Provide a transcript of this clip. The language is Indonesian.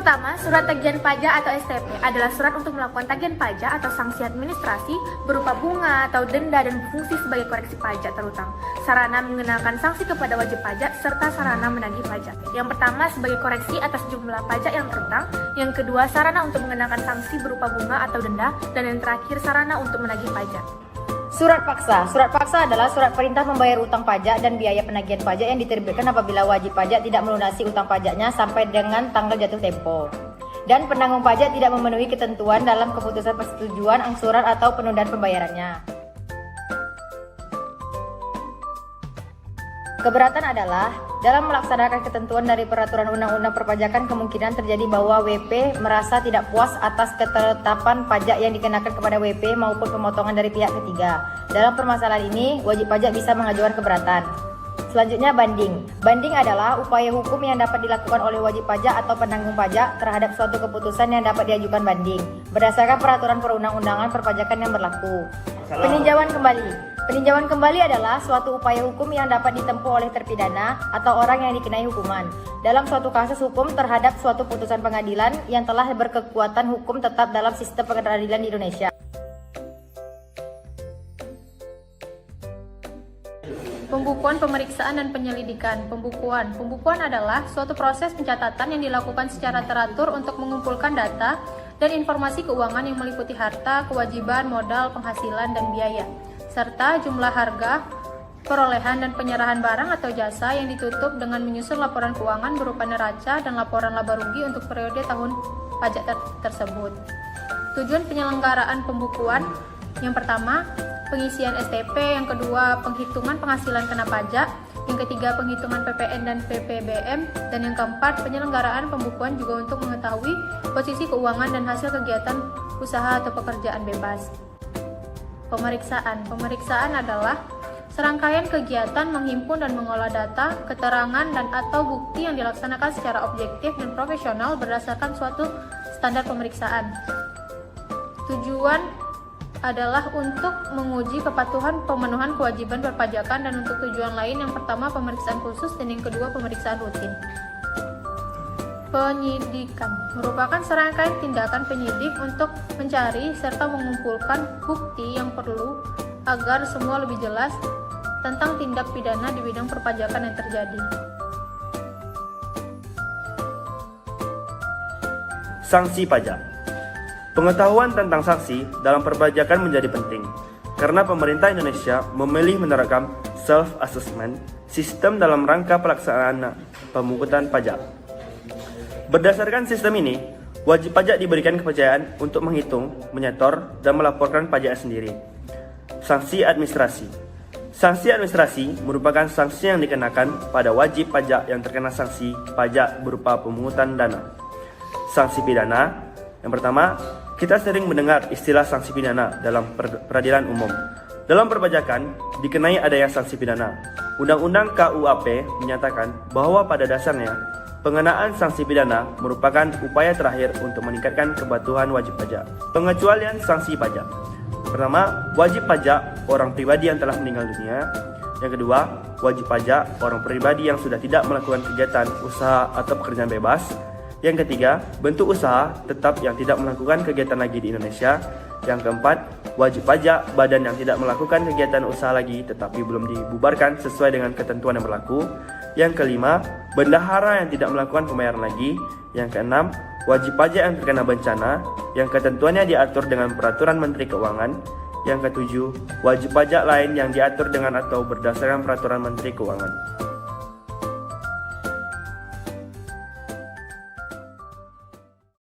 Pertama, surat tagihan pajak atau STP adalah surat untuk melakukan tagihan pajak atau sanksi administrasi berupa bunga atau denda dan berfungsi sebagai koreksi pajak terutang, sarana mengenalkan sanksi kepada wajib pajak, serta sarana menagih pajak. Yang pertama sebagai koreksi atas jumlah pajak yang terutang, yang kedua sarana untuk mengenakan sanksi berupa bunga atau denda, dan yang terakhir sarana untuk menagih pajak. Surat paksa. Surat paksa adalah surat perintah membayar utang pajak dan biaya penagihan pajak yang diterbitkan apabila wajib pajak tidak melunasi utang pajaknya sampai dengan tanggal jatuh tempo. Dan penanggung pajak tidak memenuhi ketentuan dalam keputusan persetujuan angsuran atau penundaan pembayarannya. Keberatan adalah dalam melaksanakan ketentuan dari peraturan undang-undang perpajakan kemungkinan terjadi bahwa WP merasa tidak puas atas ketetapan pajak yang dikenakan kepada WP maupun pemotongan dari pihak ketiga. Dalam permasalahan ini, wajib pajak bisa mengajukan keberatan. Selanjutnya banding. Banding adalah upaya hukum yang dapat dilakukan oleh wajib pajak atau penanggung pajak terhadap suatu keputusan yang dapat diajukan banding berdasarkan peraturan perundang-undangan perpajakan yang berlaku. Peninjauan kembali. Peninjauan kembali adalah suatu upaya hukum yang dapat ditempuh oleh terpidana atau orang yang dikenai hukuman dalam suatu kasus hukum terhadap suatu putusan pengadilan yang telah berkekuatan hukum tetap dalam sistem peradilan di Indonesia. Pembukuan, pemeriksaan, dan penyelidikan. Pembukuan adalah suatu proses pencatatan yang dilakukan secara teratur untuk mengumpulkan data dan informasi keuangan yang meliputi harta, kewajiban, modal, penghasilan, dan biaya, serta jumlah harga, perolehan dan penyerahan barang atau jasa yang ditutup dengan menyusun laporan keuangan berupa neraca dan laporan laba rugi untuk periode tahun pajak tersebut. Tujuan penyelenggaraan pembukuan: yang pertama, pengisian STP, yang kedua, penghitungan penghasilan kena pajak, yang ketiga, penghitungan PPN dan PPBM, dan yang keempat, penyelenggaraan pembukuan juga untuk mengetahui posisi keuangan dan hasil kegiatan usaha atau pekerjaan bebas. Pemeriksaan adalah serangkaian kegiatan menghimpun dan mengolah data, keterangan, dan atau bukti yang dilaksanakan secara objektif dan profesional berdasarkan suatu standar pemeriksaan. Tujuan adalah untuk menguji kepatuhan pemenuhan kewajiban perpajakan dan untuk tujuan lain, yang pertama pemeriksaan khusus dan yang kedua pemeriksaan rutin. Penyidikan merupakan serangkaian tindakan penyidik untuk mencari serta mengumpulkan bukti yang perlu agar semua lebih jelas tentang tindak pidana di bidang perpajakan yang terjadi. Sanksi pajak. Pengetahuan tentang sanksi dalam perpajakan menjadi penting karena pemerintah Indonesia memilih menerapkan self-assessment sistem dalam rangka pelaksanaan pemungutan pajak. Berdasarkan sistem ini, wajib pajak diberikan kepercayaan untuk menghitung, menyetor, dan melaporkan pajak sendiri. Sanksi administrasi. Sanksi administrasi merupakan sanksi yang dikenakan pada wajib pajak yang terkena sanksi pajak berupa pemungutan dana. Sanksi pidana. Yang pertama, kita sering mendengar istilah sanksi pidana dalam peradilan umum. Dalam perpajakan, dikenai adanya sanksi pidana. Undang-Undang KUHP menyatakan bahwa pada dasarnya, pengenaan sanksi pidana merupakan upaya terakhir untuk meningkatkan kepatuhan wajib pajak. Pengecualian sanksi pajak. Pertama, wajib pajak orang pribadi yang telah meninggal dunia. Yang kedua, wajib pajak orang pribadi yang sudah tidak melakukan kegiatan usaha atau pekerjaan bebas. Yang ketiga, bentuk usaha tetap yang tidak melakukan kegiatan lagi di Indonesia. Yang keempat, wajib pajak badan yang tidak melakukan kegiatan usaha lagi tetapi belum dibubarkan sesuai dengan ketentuan yang berlaku. Yang kelima, bendahara yang tidak melakukan pembayaran lagi. Yang keenam, wajib pajak yang terkena bencana yang ketentuannya diatur dengan peraturan Menteri Keuangan. Yang ketujuh, wajib pajak lain yang diatur dengan atau berdasarkan peraturan Menteri Keuangan.